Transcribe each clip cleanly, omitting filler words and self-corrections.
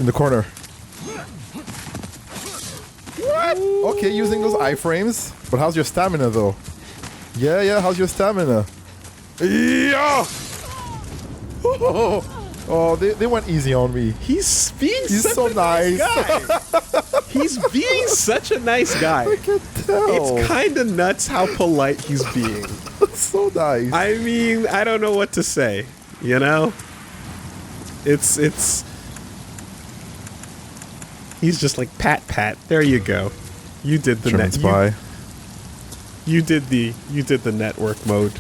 In the corner. What? Okay, using those iframes. But how's your stamina, though? Yeah, how's your stamina? Yeah! Oh, they went easy on me. He's being He's such so a nice nice. guy. He's being such a nice guy. I can tell. It's kind of nuts how polite he's being. It's so nice. I mean, I don't know what to say. You know? It's... He's just like, pat. There you go. You did the German spy. You did the network mode.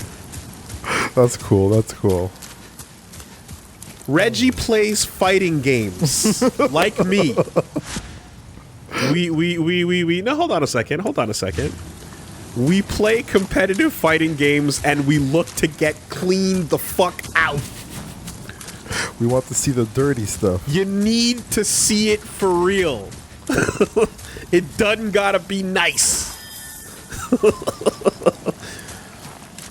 That's cool. Reggie plays fighting games like me. We no, hold on a second. We play competitive fighting games and we look to get cleaned the fuck out. We want to see the dirty stuff. You need to see it for real. It doesn't gotta be nice.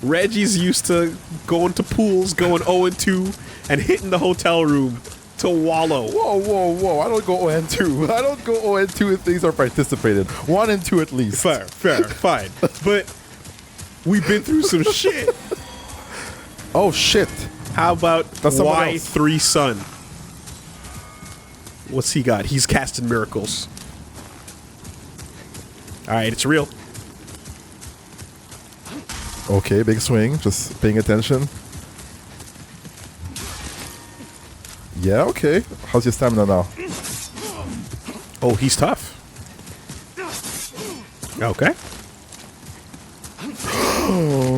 Reggie's used to going to pools, going 0-2, and hitting the hotel room to wallow. Whoa. I don't go 0-2. I don't go 0-2 if things are participated. 1 and 2 at least. Fair, fine. But we've been through some shit. Oh, shit. How about That's someone else. Y3 Sun? What's he got? He's casting miracles. Alright, it's real. Okay, big swing. Just paying attention. Yeah, okay. How's your stamina now? Oh, he's tough. Okay.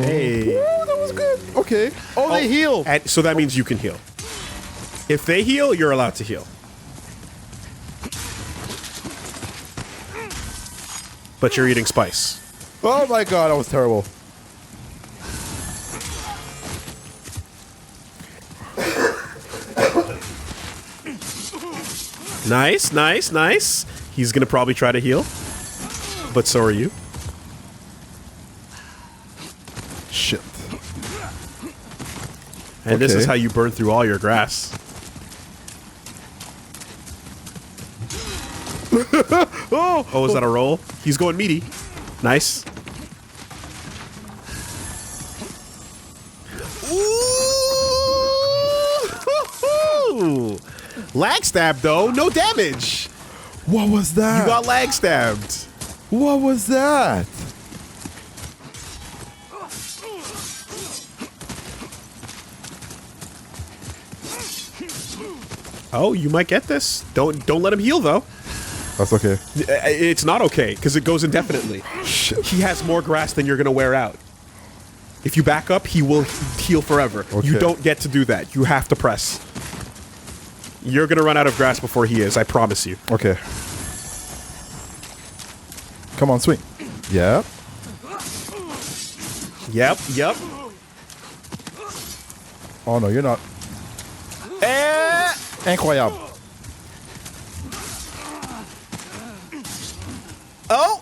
Hey. Oh, that was good. Okay. Oh, they heal. And so that means you can heal. If they heal, you're allowed to heal. But you're eating spice. Oh my god, that was terrible. Nice. He's gonna probably try to heal. But so are you. Shit. And this Okay. is how you burn through all your grass. Oh, is that a roll? He's going meaty. Nice. Ooh! Lag stab though, no damage. What was that? You got lag stabbed. What was that? Oh, you might get this. Don't let him heal though. That's okay. It's not okay because it goes indefinitely. Shit. He has more grass than you're gonna wear out. If you back up, he will heal forever. Okay. You don't get to do that. You have to press. You're gonna run out of grass before he is, I promise you. Okay. Come on, swing. Yeah. Yep. Oh no, you're not. Incroyable. Oh!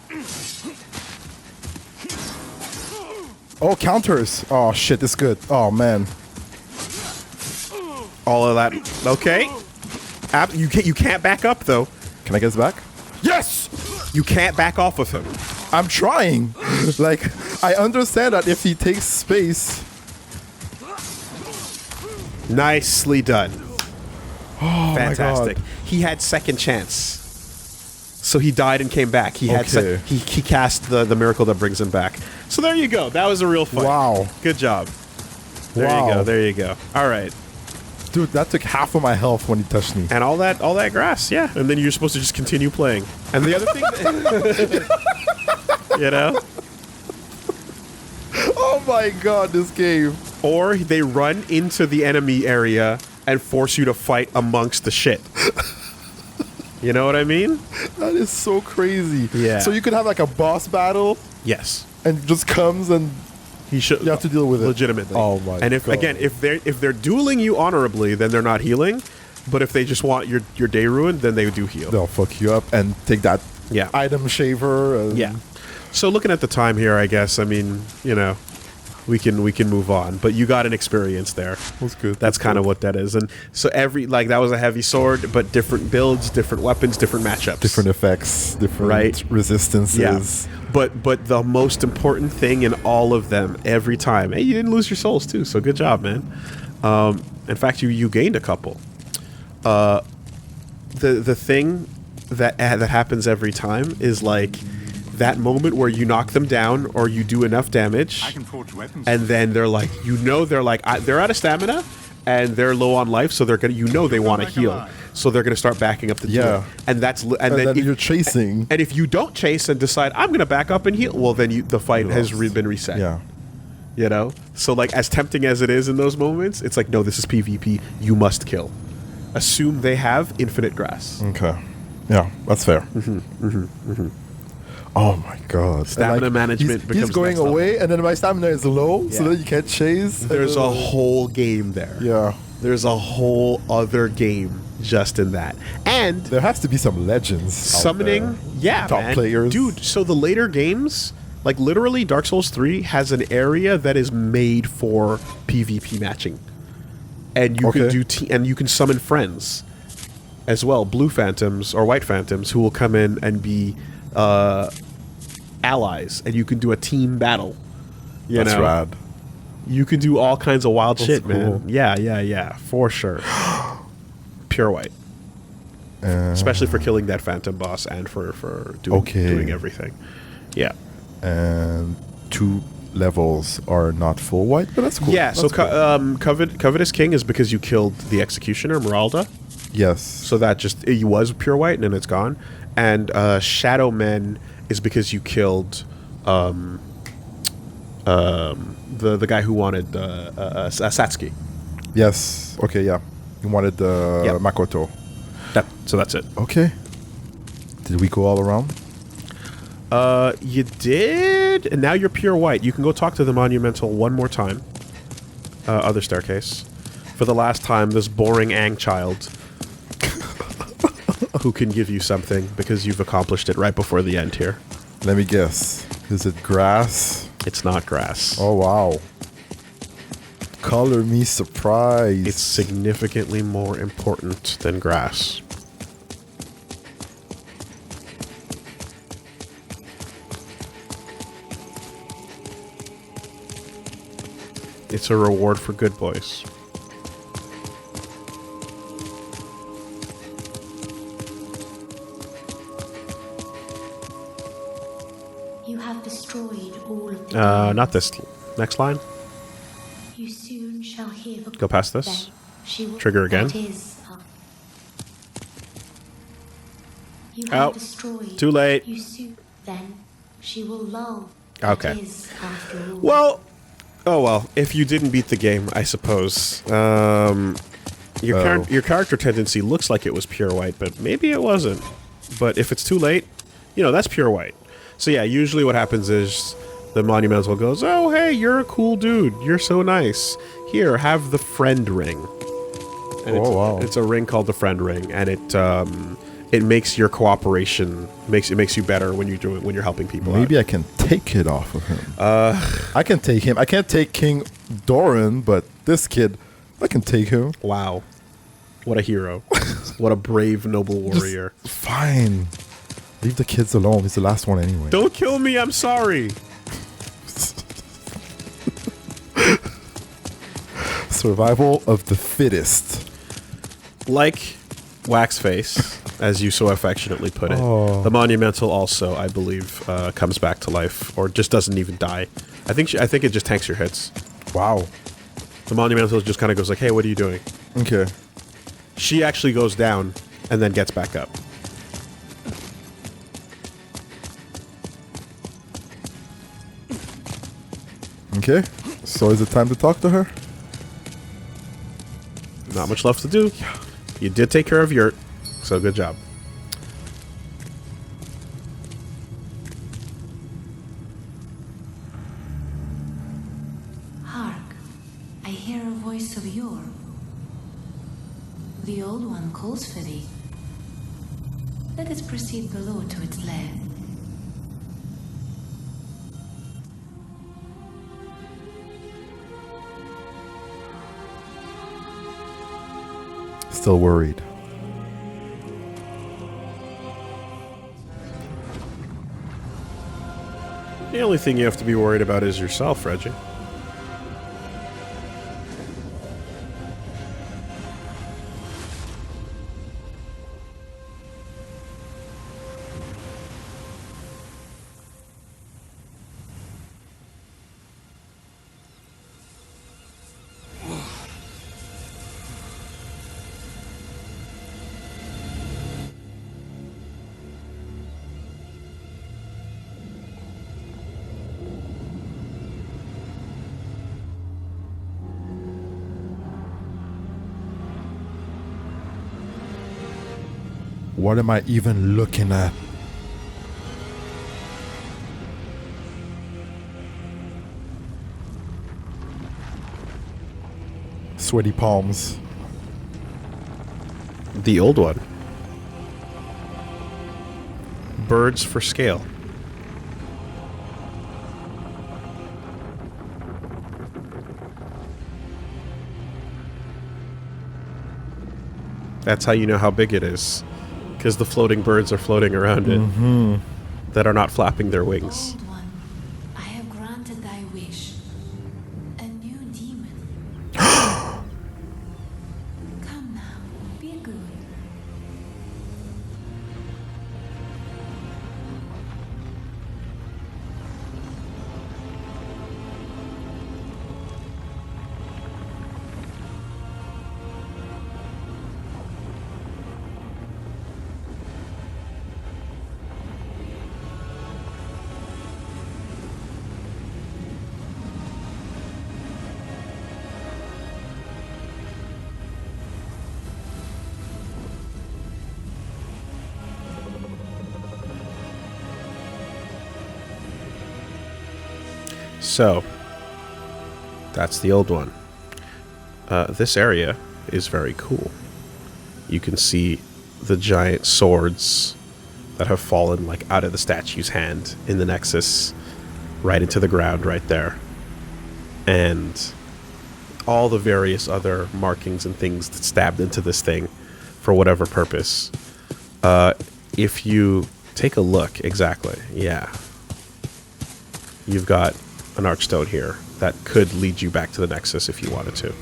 Oh, counters. Oh shit, this is good. Oh man. All of that. Okay. You can't back up though. Can I get this back? Yes! You can't back off of him. I'm trying. Like, I understand that if he takes space. Nicely done. Oh Fantastic. my God. He had second chance. So he died and came back. He had Okay. he cast the miracle that brings him back. So there you go. That was a real fight. Wow. Good job. There you go. All right. Dude, that took half of my health when he touched me. And all that grass, yeah. And then you're supposed to just continue playing. And the other thing you know? Oh my god, this game. Or they run into the enemy area and force you to fight amongst the shit. You know what I mean? That is so crazy. Yeah. So you could have like a boss battle Yes. and it just comes and He should. you have to deal with it. Legitimately. Oh my And if God. again, if they're dueling you honorably, then they're not healing. But if they just want your day ruined, then they do heal. They'll fuck you up and take that Yeah. item shaver. And Yeah. So looking at the time here, I guess, I mean, you know, we can move on. But you got an experience there. That's good. That's kind of what that is. And so that was a heavy sword, but different builds, different weapons, different matchups, different effects, different resistances. Yeah. But the most important thing in all of them every time, hey, you didn't lose your souls too, so good job, man. In fact, you gained a couple. The thing that happens every time is like that moment where you knock them down or you do enough damage, I can forge weapons. and then they're like, they're out of stamina and they're low on life, so they're gonna, they want to heal, so they're gonna start backing up the team. And then you're chasing. And if you don't chase and decide I'm gonna back up and heal, well then the fight has been reset. Yeah. You know, so like as tempting as it is in those moments, it's like, no, this is PvP. You must kill. Assume they have infinite grass. Okay. Yeah, that's fair. Oh my god. Stamina management becomes he's going next level. away, and then my stamina is low, so Yeah. that you can't chase. There's a whole game there. Yeah. There's a whole other game just in that. And There has to be some legends. summoning, yeah, Top man. players. Dude, so the later games, like literally Dark Souls 3 has an area that is made for PvP matching. And you can and you can summon friends as well, blue phantoms or white phantoms who will come in and be allies, and you can do a team battle. That's rad. You can do all kinds of wild shit, cool. man. Yeah, for sure. Pure white. Especially for killing that phantom boss and for doing everything. Yeah. And 2 levels are not full white, but that's cool. Yeah, That's so cool. Covetous King is because you killed the Executioner, Meralda. Yes. So that it was pure white and then it's gone. And Shadow Men is because you killed the guy who wanted Satsuki. Yes. Okay, yeah. You wanted the Makoto. So that's it. Okay. Did we go all around? You did, and now you're pure white. You can go talk to the Monumental one more time. Other staircase. For the last time, this boring Ang child who can give you something because you've accomplished it right before the end here. Let me guess. Is it grass? It's not grass. Oh, wow. Color me surprised. It's significantly more important than grass. It's a reward for good boys. You have destroyed all of the Not this. Next line. You soon shall hear the Go past this. Then she will Trigger again. That is, you Oh, have destroyed. too late. You soon then she will lull. Okay. That is, after all. Well, oh well. If you didn't beat the game, I suppose. Your character tendency looks like it was pure white, but maybe it wasn't. But if it's too late, that's pure white. So yeah, usually what happens is the Monumental goes, "Oh hey, you're a cool dude. You're so nice. Here, have the friend ring." And it's a ring called the friend ring, and it makes your cooperation makes you better when you're helping people. Maybe out. I can take it off of him. I can take him. I can't take King Doran, but this kid, I can take him. Wow, what a hero! What a brave, noble warrior! Fine. Leave the kids alone. He's the last one anyway. Don't kill me. I'm sorry. Survival of the fittest. Like Waxface, as you so affectionately put it, the Monumental also, I believe, comes back to life, or just doesn't even die. I think it just tanks your hits. Wow. The Monumental just kind of goes like, "Hey, what are you doing?" Okay. She actually goes down and then gets back up. Okay. So is it time to talk to her? Not much left to do. You did take care of Yurt, so good job. Hark, I hear a voice of yore. The old one calls for thee. Let us proceed below to its lair. still worried. The only thing you have to be worried about is yourself, Reggie. What am I even looking at? Sweaty palms. The old one. Birds for scale. That's how you know how big it is. Because the floating birds are floating around it that are not flapping their wings. Old one, I have granted thy wish. A new demon. Come now, be good. So, that's the old one. This area is very cool. You can see the giant swords that have fallen like out of the statue's hand in the nexus, right into the ground right there. And all the various other markings and things that stabbed into this thing for whatever purpose. If you take a look, exactly, yeah. You've got an archstone here that could lead you back to the nexus if you wanted to.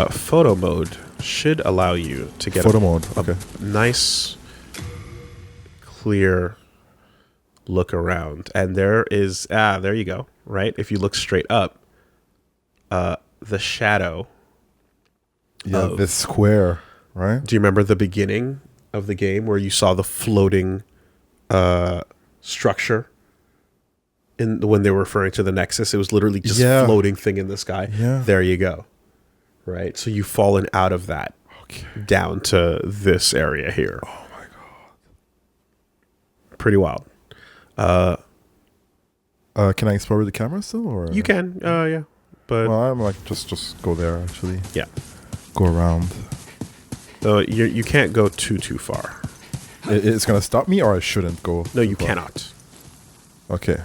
Photo mode should allow you to get a nice, clear look around. And there is, there you go, right? If you look straight up, the shadow. Yeah, this square, right? Do you remember the beginning of the game where you saw the floating structure? When they were referring to the nexus, it was literally just a floating thing in the sky. Yeah. There you go. Right? So you've fallen out of that down to this area here. Oh my god. Pretty wild. Can I explore with the camera still? Or You can, yeah. But well, I'm like, just go there, actually. yeah. Go around. You can't go too far. It's going to stop me, or I shouldn't go? No, you too far? cannot. Okay.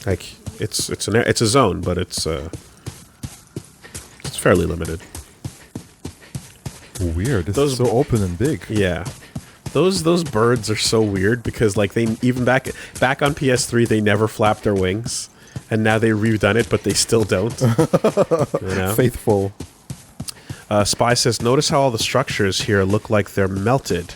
Like, it's a zone, but it's fairly limited. Weird. This is so open and big. Yeah. Those birds are so weird because like they even back on PS3 they never flapped their wings, and now they redone it, but they still don't. You know? Faithful. Spy says, notice how all the structures here look like they're melted.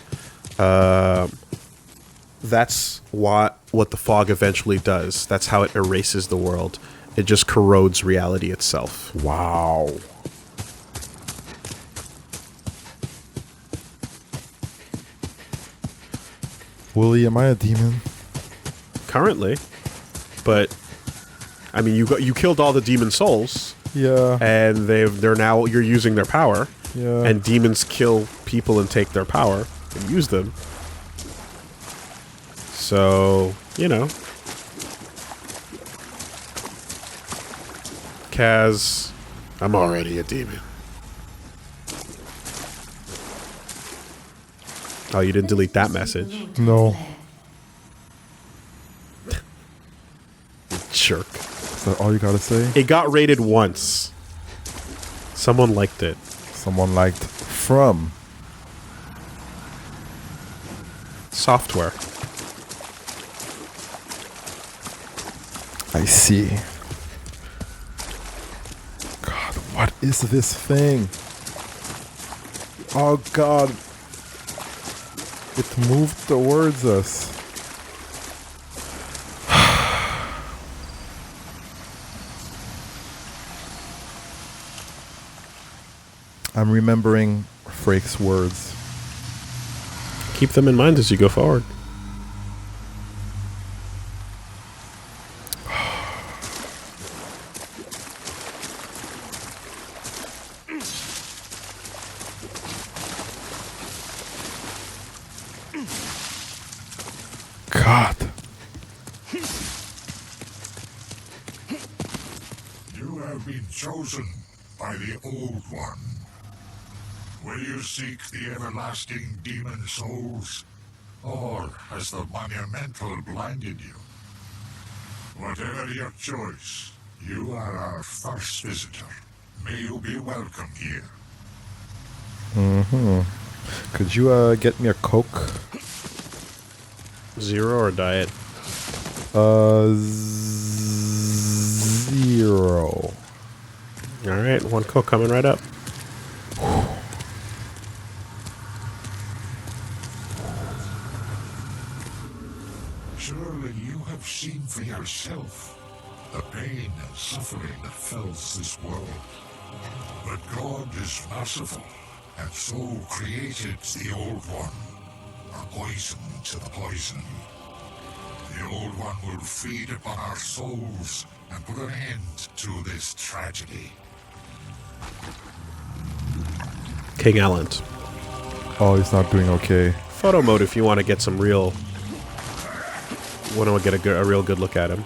That's what the fog eventually does. That's how it erases the world. It just corrodes reality itself. Wow. Woolie, am I a demon? Currently, but I mean, you killed all the demon souls. Yeah. And they're now you're using their power. Yeah. And demons kill people and take their power and use them. So, you know. Kaz, I'm already a demon. Oh, you didn't delete that message. No. Jerk. Is that all you gotta say? It got rated once. Someone liked it. Someone liked from software. I see. God, what is this thing? Oh God. It moved towards us. I'm remembering Frake's words. Keep them in mind as you go forward. God. You have been chosen by the Old One. Will you seek the everlasting demon souls? Or has the Monumental blinded you? Whatever your choice, you are our first visitor. May you be welcome here. Could you get me a Coke? Zero or diet? Zero. Alright, one Coke coming right up. Surely you have seen for yourself the pain and suffering that fills this world. But God is merciful, and so created the Old One, a poison to the poison. The Old One will feed upon our souls and put an end to this tragedy. King Allant. Oh, he's not doing okay. Photo mode if you want to get some real... want to get a real good look at him.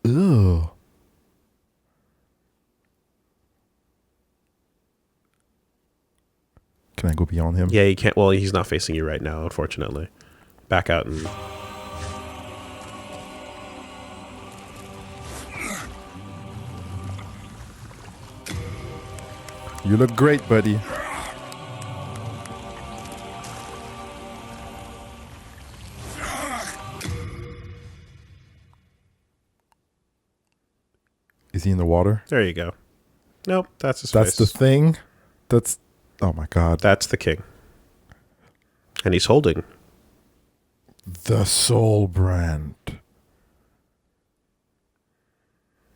Ew. Can I go beyond him? Yeah, you can't... Well, he's not facing you right now, unfortunately. Back out and... You look great, buddy. Is he in the water? There you go. Nope, that's his That's face. the thing? That's... Oh my God. That's the king. And he's holding. The soul brand.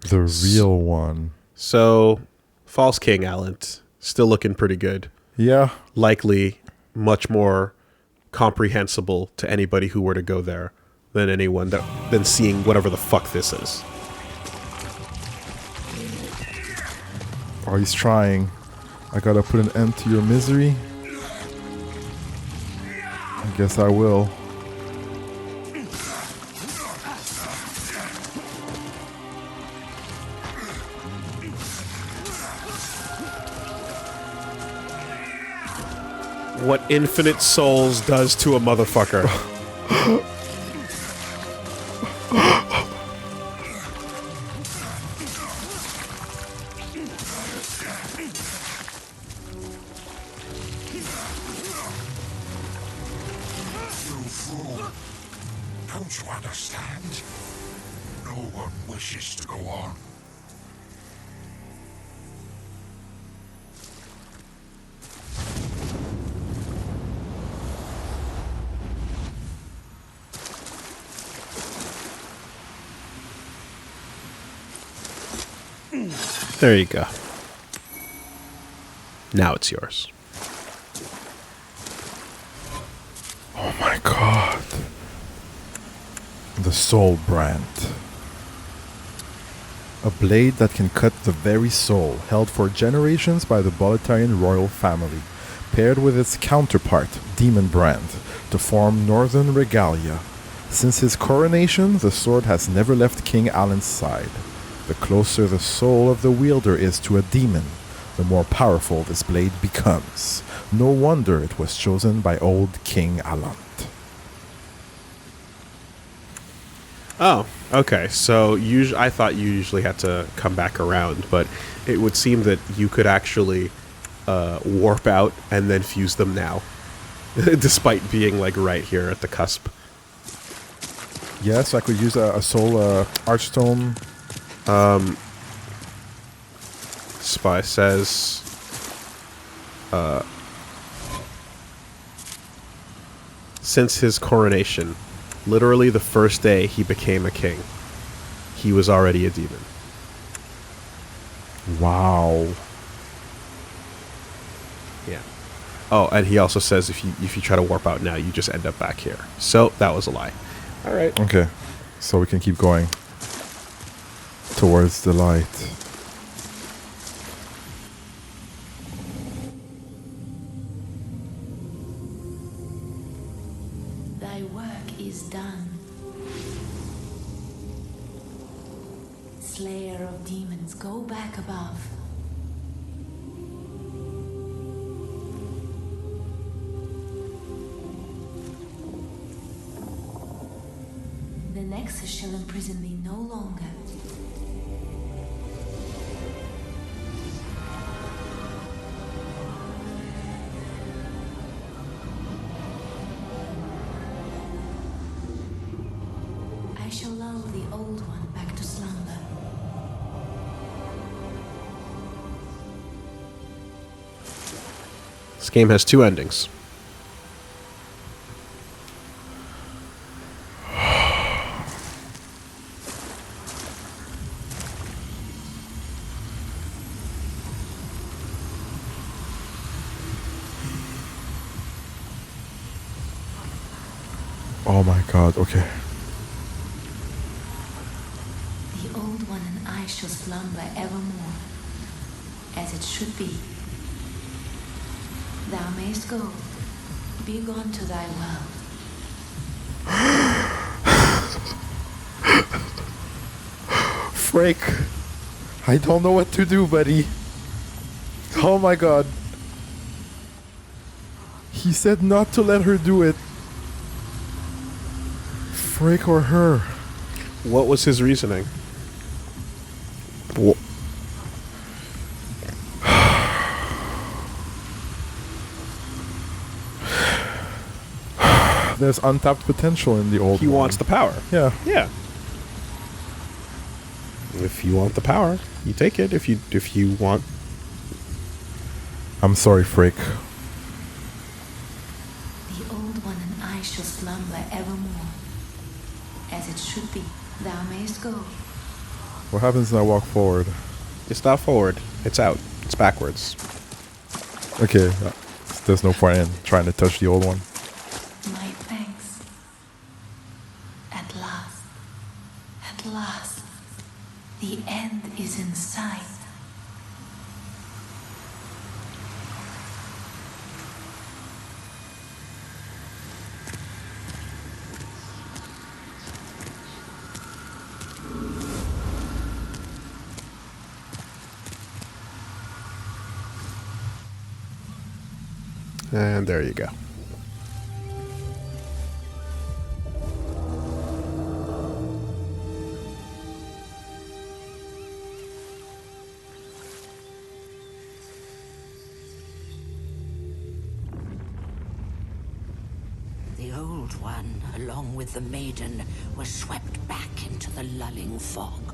The real one. So, false king Allant. Still looking pretty good. Yeah. Likely much more comprehensible to anybody who were to go there than anyone than seeing whatever the fuck this is. Oh, he's trying. I gotta put an end to your misery. I guess I will. What infinite souls does to a motherfucker. You fool! Don't you understand? No one wishes to go on. There you go. Now it's yours. Oh my God. The soul brand. A blade that can cut the very soul, held for generations by the Bolitarian royal family, paired with its counterpart, Demon Brand, to form Northern Regalia. Since his coronation, the sword has never left King Allant's side. The closer the soul of the wielder is to a demon, the more powerful this blade becomes. No wonder it was chosen by old King Allant. Oh, okay. So I thought you usually had to come back around, but it would seem that you could actually warp out and then fuse them now, despite being like right here at the cusp. Yes, I could use a soul archstone. Spy says, since his coronation, literally the first day he became a king, he was already a demon. Wow. Yeah. Oh, and he also says if you try to warp out now, you just end up back here. So that was a lie. All right. Okay, so we can keep going towards the light. Thy work is done. Slayer of demons, go back above. The nexus shall imprison thee no longer. I shall lull the old one back to slumber. This game has two endings. Oh my god, okay. The old one and I shall slumber evermore, as it should be. Thou mayst go, be gone to thy world. Freak. I don't know what to do, buddy. Oh my god. He said not to let her do it. Freak or her. What was his reasoning? There's untapped potential in the old He one. wants the power. Yeah. Yeah. If you want the power, you take it. If you want, I'm sorry, Freak. The old one and I shall slumber evermore, as it should be. Thou mayst go. What happens when I walk forward? it's not forward. It's out. It's backwards. Okay, there's no point in trying to touch the old one. My thanks. At last, the end is in sight. And there you go. The Old One, along with the Maiden, were swept back into the lulling fog.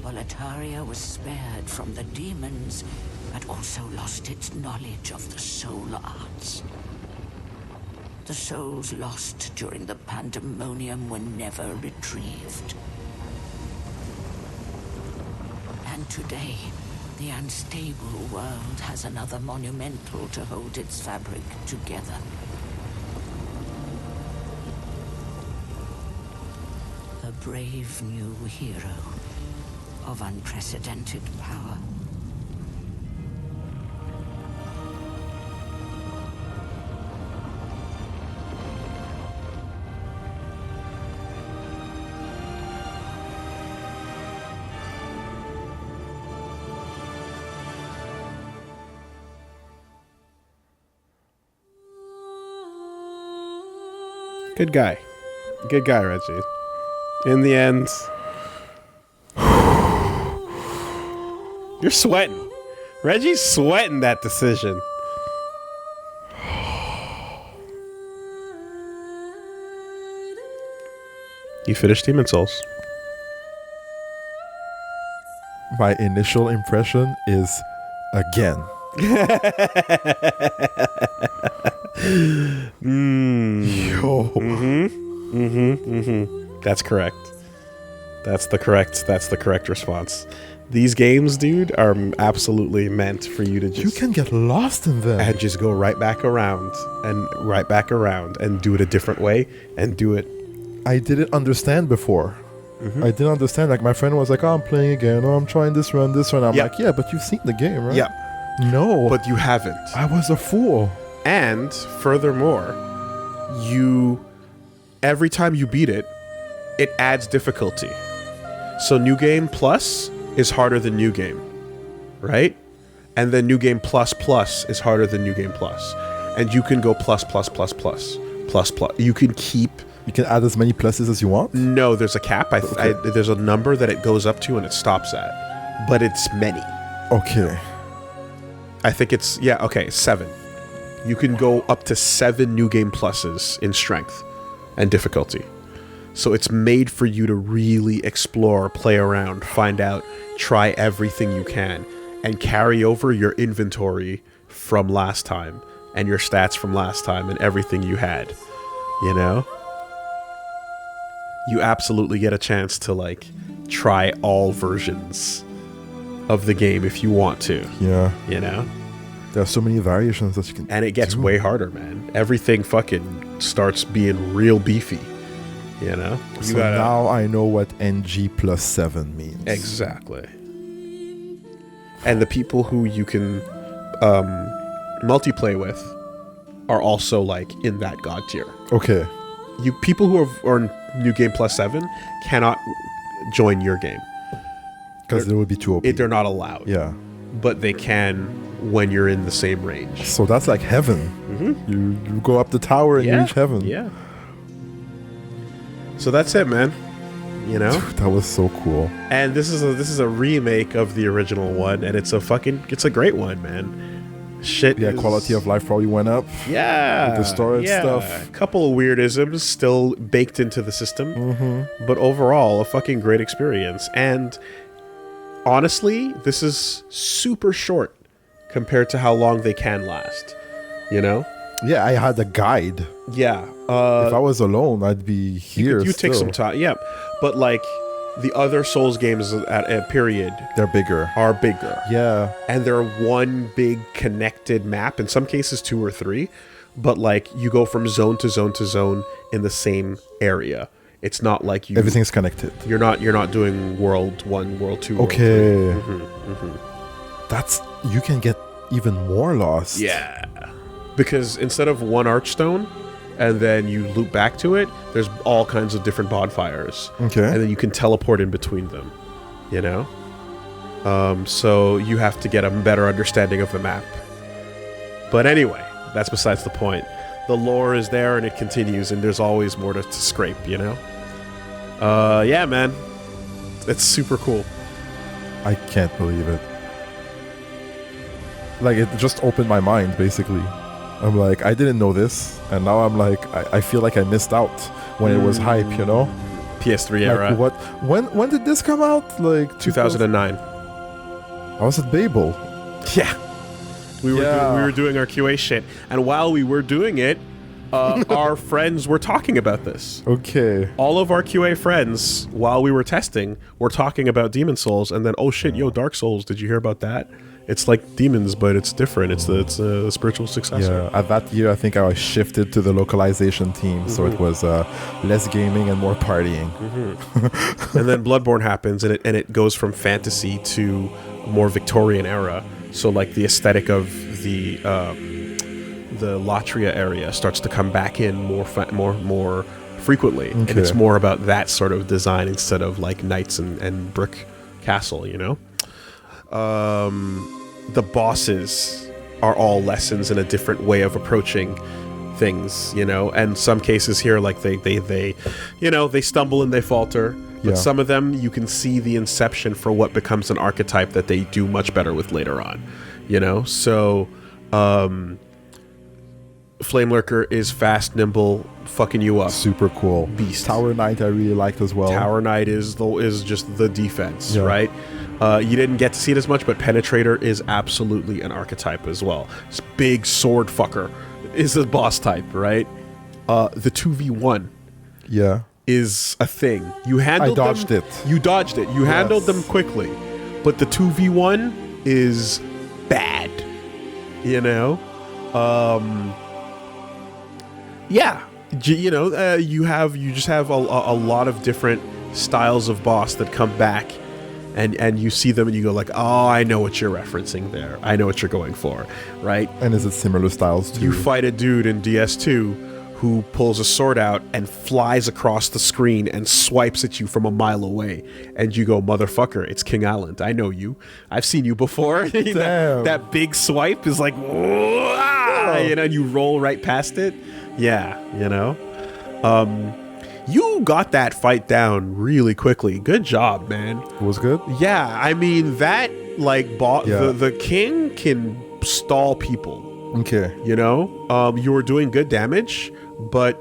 Boletaria was spared from the demons, but also lost its knowledge of the soul arts. The souls lost during the pandemonium were never retrieved. And today, the unstable world has another Monumental to hold its fabric together. A brave new hero of unprecedented power. Good guy. Good guy, Reggie. In the end, you're sweating. Reggie's sweating that decision. You finished Demon Souls. My initial impression is again. Yo. That's correct. That's the correct response. These games, dude, are absolutely meant for you to just... You can get lost in them. And just go right back around and do it a different way and do it. I didn't understand before. I didn't understand. Like, my friend was like, oh, I'm playing again. Oh, I'm trying this run. I'm Yep. like, yeah, but you've seen the game, right? Yeah. No. But you haven't. I was a fool. And furthermore, every time you beat it, it adds difficulty. So New Game Plus is harder than New Game, right? And then New Game Plus Plus is harder than New Game Plus. And you can go plus, plus, plus, plus, plus, plus. You can keep... You can add as many pluses as you want? No, there's a cap. There's a number that it goes up to and it stops at. But it's many. Okay. I think it's... Yeah, okay, 7. You can go up to 7 New Game Pluses in strength and difficulty. So it's made for you to really explore, play around, find out, try everything you can, and carry over your inventory from last time, and your stats from last time, and everything you had. You know? You absolutely get a chance to, like, try all versions of the game if you want to. Yeah. You know? There are so many variations that you can And it gets do. way harder, man. Everything fucking starts being real beefy. You know? So now I know what NG plus 7 means. Exactly. And the people who you can multiplay with are also, like, in that god tier. Okay. People who are in New Game Plus 7 cannot join your game. Because it would be too OP. They're not allowed. Yeah. But they can when you're in the same range. So that's like heaven. You go up the tower and you reach heaven. Yeah. So that's it, man. You know? That was so cool. And this is a remake of the original one, and it's a great one, man. Shit. Yeah, quality of life probably went up. Yeah. With the storage stuff. A couple of weirdisms still baked into the system. But overall, a fucking great experience. And honestly, this is super short compared to how long they can last. You know? Yeah, I had a guide. Yeah. If I was alone, I'd be here. You take some time. Yeah. But like the other Souls games at a period They're bigger. are bigger. Yeah. And they're one big connected map, in some cases 2 or 3, but like you go from zone to zone to zone in the same area. It's not like Everything's connected. You're not doing world 1, world 2. Okay. World 3. That's you can get even more lost. Yeah. Because instead of one archstone and then you loop back to it, there's all kinds of different bonfires. Okay. And then you can teleport in between them, you know? So you have to get a better understanding of the map. But anyway, that's besides the point. The lore is there and it continues, and there's always more to scrape, you know? Yeah, man. It's super cool. I can't believe it. Like, it just opened my mind, basically. I'm like, I didn't know this, and now I'm like, I feel like I missed out when it was hype, you know? PS3 era. Like, when did this come out? Like 2009. I was at Babel. Yeah. We were doing our QA shit, and while we were doing it, our friends were talking about this. Okay. All of our QA friends, while we were testing, were talking about Demon Souls, and then, oh shit, yo, Dark Souls, did you hear about that? It's like Demons, but it's different. It's a spiritual successor. Yeah, at that year, I think I shifted to the localization team, so it was less gaming and more partying. And then Bloodborne happens, and it goes from fantasy to more Victorian era. So like the aesthetic of the Latria area starts to come back in more frequently, and it's more about that sort of design instead of like knights and brick castle, you know. The bosses are all lessons in a different way of approaching things, you know, and some cases here, like they you know, they stumble and they falter, But Yeah. some of them, you can see the inception for what becomes an archetype that they do much better with later on. You know? So, Flame Lurker is fast, nimble, fucking you up. Super cool. Beast. Tower Knight I really liked as well. Tower Knight is just the defense, Yeah. right? You didn't get to see it as much, but Penetrator is absolutely an archetype as well. This big sword fucker is a boss type, right? The 2v1 Yeah. is a thing. You handled dodged them, it. You dodged it. You handled Yes. them quickly. But the 2v1 is bad. You know? Yeah. You know, you just have a lot of different styles of boss that come back, and you see them and you go like, oh, I know what you're referencing there. I know what you're going for, right? And is it similar styles too? You fight a dude in DS2 who pulls a sword out and flies across the screen and swipes at you from a mile away, and you go, motherfucker, it's King Allant. I know you. I've seen you before. Damn. that big swipe is like, you know, and you roll right past it. Yeah, you know. You got that fight down really quickly. Good job, man. It was good? Yeah, I mean that like Yeah. the king can stall people. Okay. You know, you were doing good damage, but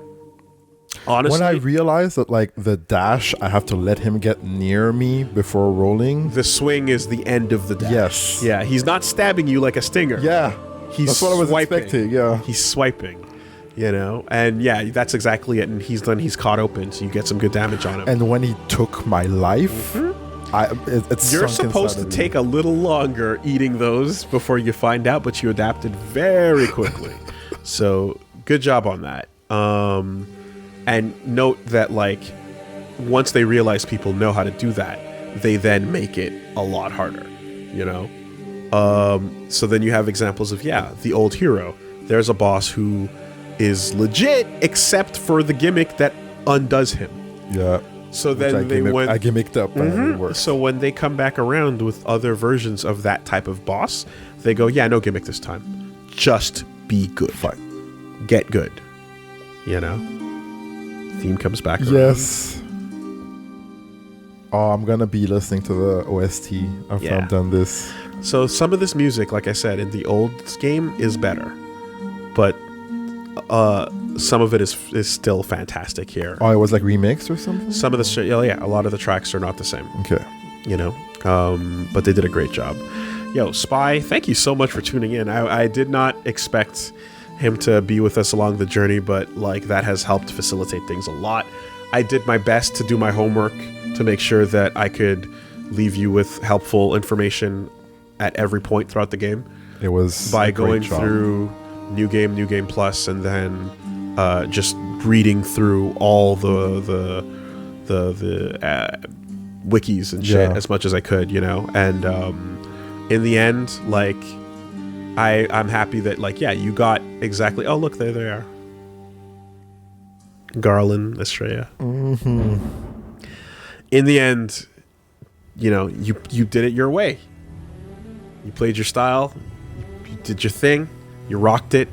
honestly, When I realized that like the dash, I have to let him get near me before rolling. the swing is the end of the dash. Yes. Yeah, he's not stabbing you like a stinger. Yeah. He's That's what I was swiping. expecting, yeah. He's swiping. You know, and yeah, that's exactly it. And he's caught open, so you get some good damage on him. And when he took my life, it's You're sunk supposed to inside of me. take a little longer eating those before you find out, but you adapted very quickly. So good job on that. And note that like once they realize people know how to do that, they then make it a lot harder. You know, so then you have examples of the old hero. There's a boss who is legit, except for the gimmick that undoes him. Yeah. So Which then I gimmicked up and it worked. so when they come back around with other versions of that type of boss, they go, yeah, no gimmick this time. Just be good. Fine. Get good. You know? Theme comes back around. Yes. Oh, I'm gonna be listening to the OST after Yeah. I've done this. So some of this music, like I said, in the old game is better. But some of it is still fantastic here. Oh, it was like remixed or something? Some of the a lot of the tracks are not the same. Okay. You know, but they did a great job. Yo, Spy, thank you so much for tuning in. I did not expect him to be with us along the journey, but like that has helped facilitate things a lot. I did my best to do my homework to make sure that I could leave you with helpful information at every point throughout the game. It was by a great going job. through New Game Plus, and then just reading through all the wikis and shit as much as I could, you know. And in the end, like I'm happy that like you got exactly. Oh look, there they are. Garland, Estrella. Mm-hmm. In the end, you know, you did it your way. You played your style. You did your thing. You rocked it.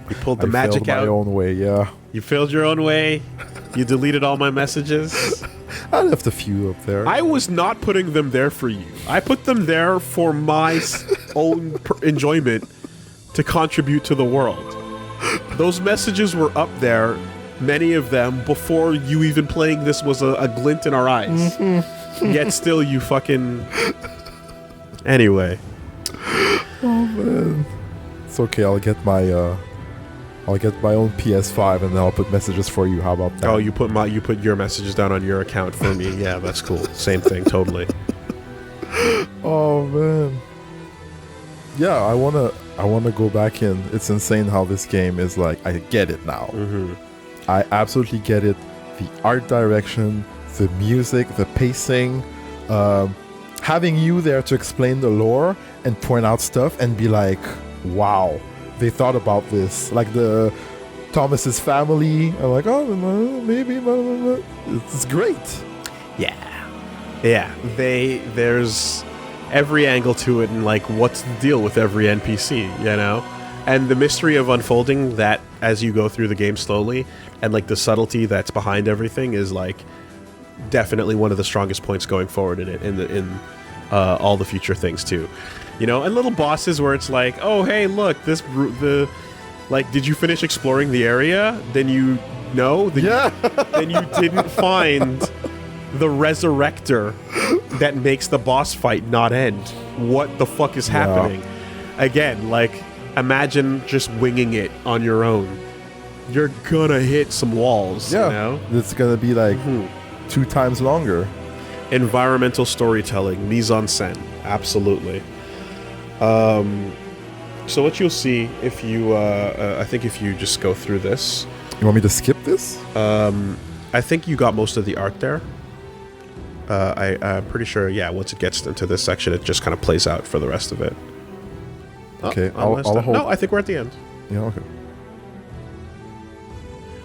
You pulled the magic out. my own way, yeah. You filled your own way. You deleted all my messages. I left a few up there. I was not putting them there for you. I put them there for my own enjoyment to contribute to the world. Those messages were up there, many of them, before you even playing this was a glint in our eyes. Yet still you fucking... Anyway. Oh man. It's okay, I'll get my own PS5 and then I'll put messages for you. How about that? Oh, you put your messages down on your account for me. Yeah, that's cool. Same thing, totally. Oh man. Yeah, I wanna go back in. It's insane how this game is like. I get it now. Mm-hmm. I absolutely get it. The art direction, the music, the pacing, having you there to explain the lore and point out stuff and be like, wow, they thought about this. Like the Thomas's family. I'm like, oh, maybe. It's great. Yeah. There's every angle to it, and like, what's the deal with every NPC, you know? And the mystery of unfolding that as you go through the game slowly, and like the subtlety that's behind everything is like, definitely one of the strongest points going forward in it, in all the future things too. You know, and little bosses where it's like, oh hey, look, like, did you finish exploring the area? Then you know, then you didn't find the resurrector that makes the boss fight not end. What the fuck is happening? Again, like, imagine just winging it on your own. You're gonna hit some walls. Yeah, you know? It's gonna be like 2 times longer. Environmental storytelling, mise en scène, absolutely. So what you'll see if you, I think if you just go through this. You want me to skip this? I think you got most of the art there. I'm pretty sure, yeah, once it gets into this section, it just kind of plays out for the rest of it. Okay, Oh, I'll hold. no, I think we're at the end. Yeah, okay.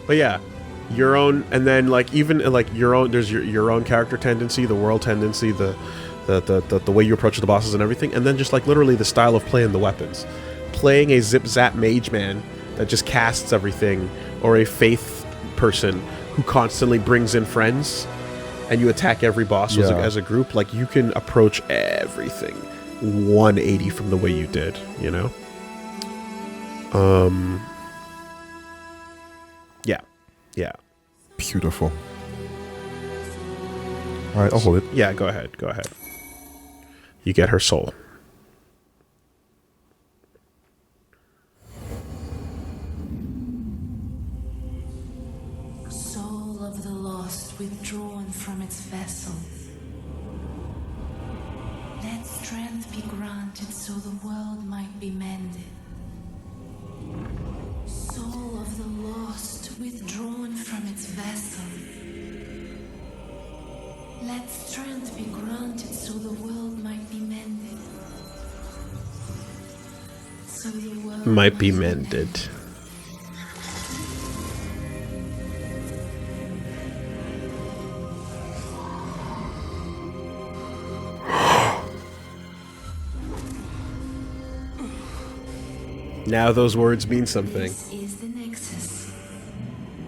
But yeah, your own, and then like even like your own, there's your own character tendency, the world tendency, the way you approach the bosses and everything, and then just like literally the style of playing the weapons. Playing a zip zap mage man that just casts everything, or a faith person who constantly brings in friends, and you attack every boss as a group. Like, you can approach everything 180 from the way you did, you know? Yeah. Beautiful. All right, I'll hold it. Yeah, go ahead. You get her soul. Soul of the lost withdrawn from its vessel. Let strength be granted so the world might be mended. Soul of the lost withdrawn from its vessel. Let strength be granted so the world might be mended. So the world Might be mended. Now those words mean something. This is the nexus.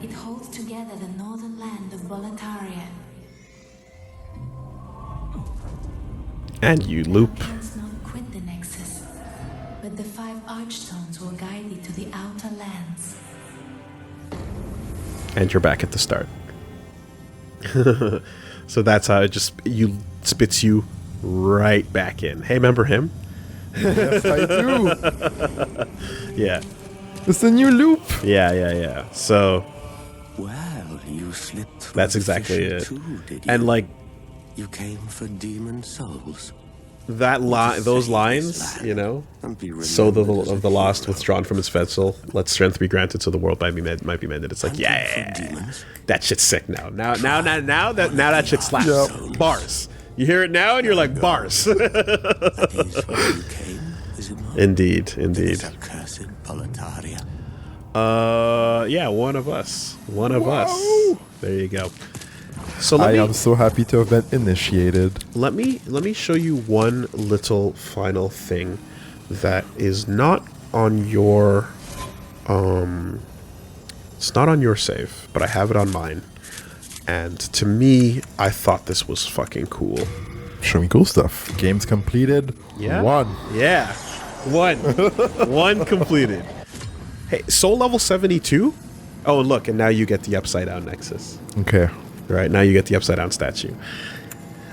It holds together the northern land of Boletaria. And you loop. Canst not quit the nexus, but the 5 archstones will guide thee to the outer lands. And you're back at the start. So that's how it just spits you right back in. Hey, remember him? Yes, I do. Yeah. It's a new loop. Yeah. So Well, you slipped through that's the exactly fissure it. too, did And you? like You came for demon souls. those lines, you know. And be So the remembered as of a the lost hero. withdrawn from its vessel. Let strength be granted, so the world might be mended. It's like, Hunting yeah, for demons. that shit's sick now. Now that shit slaps. Yep. Bars. You hear it now, and you're like, bars. That is where you came, is it not? Indeed. This accursed Boletaria. Yeah, one of us. There you go. So I am so happy to have been initiated. let me show you one little final thing that is not on your it's not on your save, but I have it on mine. And to me, I thought this was fucking cool. Show me cool stuff. Games completed. Yeah. 1. Yeah. One completed. Hey, soul level 72? Oh, and look, and now you get the upside down nexus. Okay. Right, now you get the upside down statue.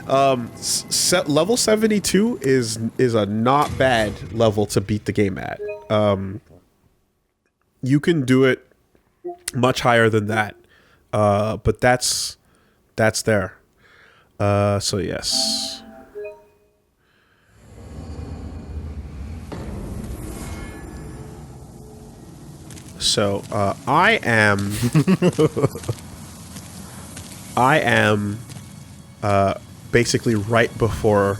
Level 72 is a not bad level to beat the game at. You can do it much higher than that, but that's there. So yes. So I am basically right before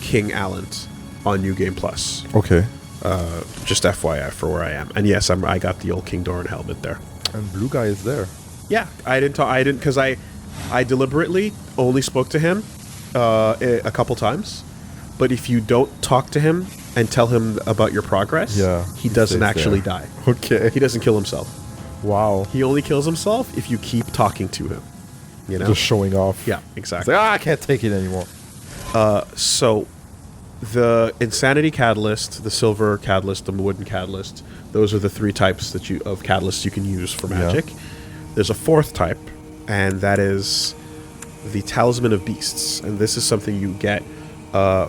King Allant on New Game Plus. Okay. Just FYI for where I am. And yes, I got the old King Doran helmet there. And Blue Guy is there. Yeah, I didn't because I deliberately only spoke to him a couple times. But if you don't talk to him and tell him about your progress, he doesn't stays actually there. die. Okay. He doesn't kill himself. Wow. He only kills himself if you keep talking to him. You know, Just showing off. yeah, It's exactly. like, I can't take it anymore. So, the Insanity Catalyst, the Silver Catalyst, the Wooden Catalyst, those are the 3 types of catalysts you can use for magic. There's a 4th type, and that is the Talisman of Beasts. And this is something you get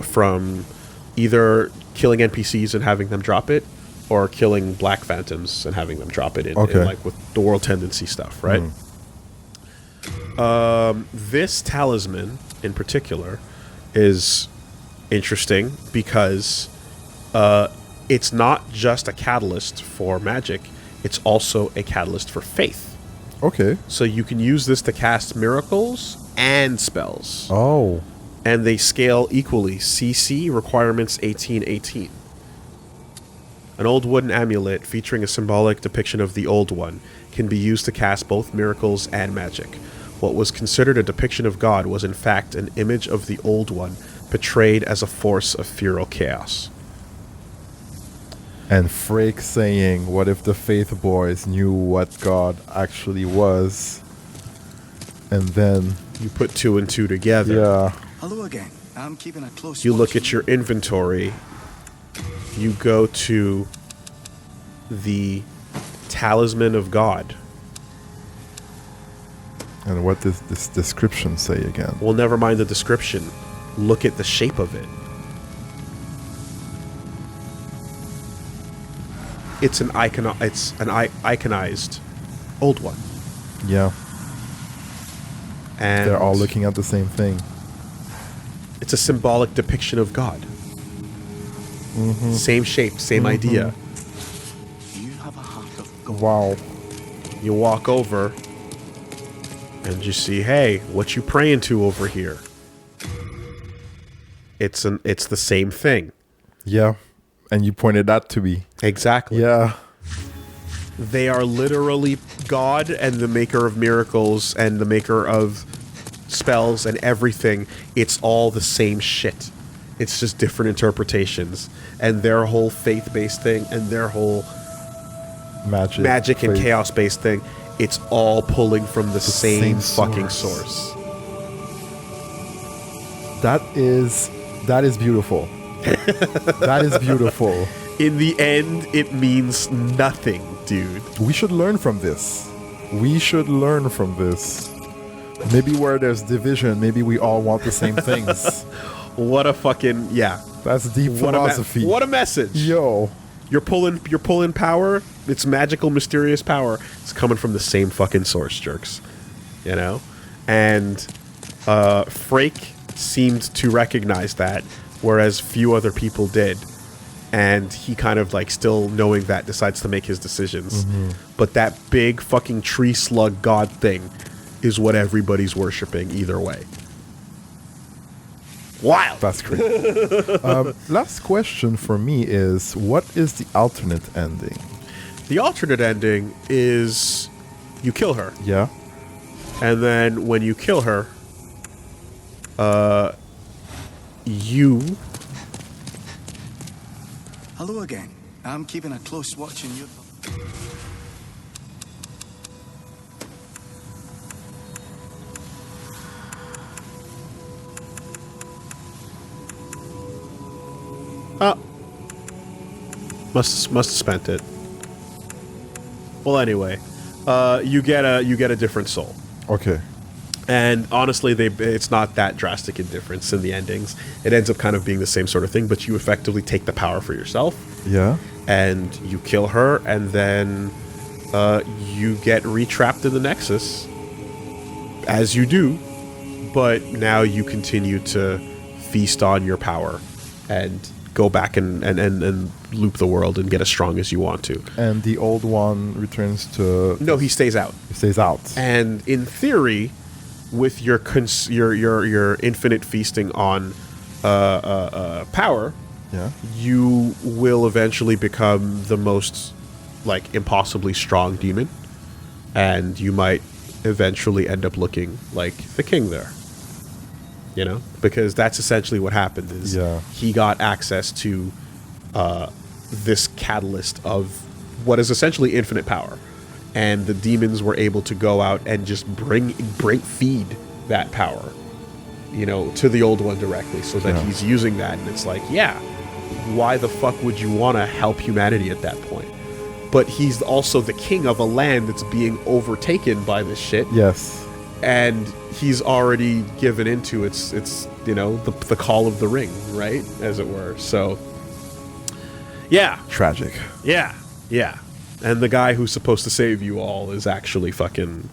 from either killing NPCs and having them drop it, or killing Black Phantoms and having them drop it in like with the World Tendency stuff, right? This talisman in particular is interesting because it's not just a catalyst for magic, it's also a catalyst for faith. Okay. So you can use this to cast miracles and spells. Oh. And they scale equally. CC requirements 1818. An old wooden amulet featuring a symbolic depiction of the Old One can be used to cast both miracles and magic. What was considered a depiction of God was in fact an image of the Old One, portrayed as a force of feral chaos. And Frake saying, what if the Faith Boys knew what God actually was? And then... You put 2 and 2 together. Yeah. Hello again. I'm keeping a close You look watch. at your inventory. You go to the Talisman of God. And what does this description say again? Well, never mind the description. Look at the shape of it. It's an iconized Old One. Yeah. And They're all looking at the same thing. it's a symbolic depiction of God. Same shape, same idea. You have a heart of gold. Wow. You walk over and you see, hey, what you praying to over here? It's the same thing. Yeah. And you pointed that to me. Exactly. Yeah. They are literally God and the maker of miracles and the maker of spells and everything. It's all the same shit. It's just different interpretations. And their whole faith-based thing and their whole magic and faith. chaos-based thing, it's all pulling from the same fucking source. That is beautiful. That is beautiful. In the end, it means nothing, dude. We should learn from this. We should learn from this. Maybe where there's division, maybe we all want the same things. What a fucking, yeah. That's deep philosophy. What a message. Yo. You're pulling power. It's magical, mysterious power. It's coming from the same fucking source, jerks. You know? And Frake seemed to recognize that, whereas few other people did. And he kind of, like, still knowing that, decides to make his decisions. But that big fucking tree slug god thing is what everybody's worshipping either way. Wild! That's great. Last question for me is, what is the alternate ending? The alternate ending is you kill her. Yeah? And then when you kill her, you... Hello again. I'm keeping a close watch on you. Must have spent it. Well, anyway, you get a different soul, Okay. and honestly, it's not that drastic in difference in the endings. It ends up kind of being the same sort of thing, but you effectively take the power for yourself, Yeah? and you kill her, and then you get retrapped in the nexus, as you do, but now you continue to feast on your power and go back and loop the world and get as strong as you want to. And the old one returns to... No, he stays out. He stays out. And in theory, with your infinite feasting on power, Yeah? you will eventually become the most, like, impossibly strong demon, and you might eventually end up looking like the king there. You know, because that's essentially what happened. Is he got access to this catalyst of what is essentially infinite power, and the demons were able to go out and just feed that power, you know, to the Old One directly, so that he's using that, and it's like, yeah, why the fuck would you want to help humanity at that point? But he's also the king of a land that's being overtaken by this shit. Yes. And he's already given into its you know, the call of the ring, right? As it were. So, yeah. Tragic. Yeah. Yeah. And the guy who's supposed to save you all is actually fucking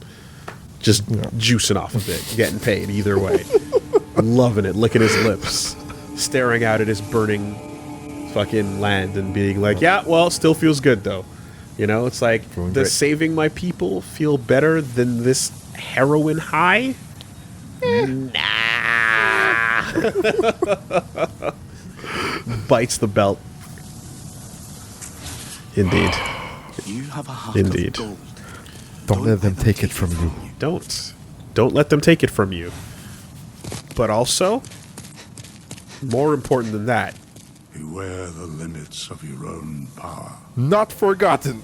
just juicing off of it, getting paid either way. Loving it, licking his lips, staring out at his burning fucking land and being like, yeah, well, still feels good though. You know, it's like, does saving my people feel better than this heroin high? Nah. Bites the belt. Indeed. You have a heart Indeed. of gold. Don't let them take it from you. Don't let them take it from you. But also, more important than that, Beware the limits of your own power. Not forgotten.